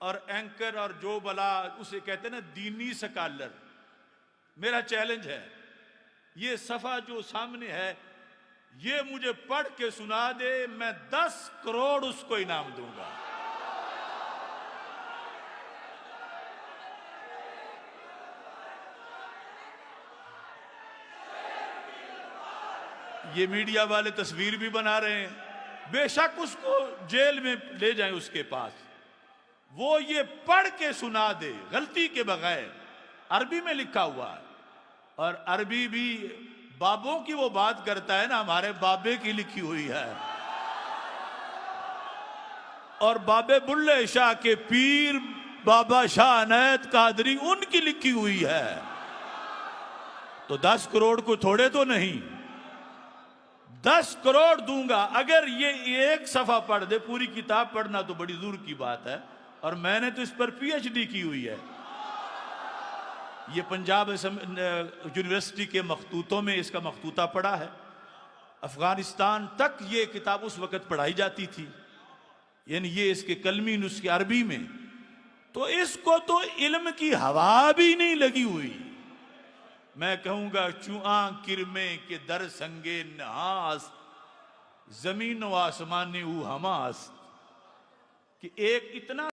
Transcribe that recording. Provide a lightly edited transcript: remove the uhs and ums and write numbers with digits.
और एंकर और जो बला उसे कहते हैं ना दीनी स्कॉलर। मेरा चैलेंज है, ये सफा जो सामने है ये मुझे पढ़ के सुना दे, मैं 10 करोड़ उसको इनाम दूंगा। ये मीडिया वाले तस्वीर भी बना रहे हैं, बेशक उसको जेल में ले जाएं उसके पास, वो ये पढ़ के सुना दे गलती के बगैर। अरबी में लिखा हुआ है, और अरबी भी बाबों की वो बात करता है ना, हमारे बाबे की लिखी हुई है, और बाबे बुल्ले शाह के पीर बाबा शाह अनैत कादरी उनकी लिखी हुई है। तो 10 करोड़ को थोड़े तो नहीं, 10 करोड़ दूंगा अगर ये एक सफा पढ़ दे। पूरी किताब पढ़ना तो बड़ी दूर की बात है, और मैंने तो इस पर PhD की हुई है। ये पंजाब यूनिवर्सिटी के मखतूतों में इसका मखतूता पड़ा है। अफगानिस्तान तक ये किताब उस वक्त पढ़ाई जाती थी, यानी ये इसके कलमी नुस्खे अरबी में। तो इसको तो इल्म की हवा भी नहीं लगी हुई। मैं कहूंगा चुआ किरमे के दर संगे नहास, जमीन व आसमान ऊ हमास, कि एक इतना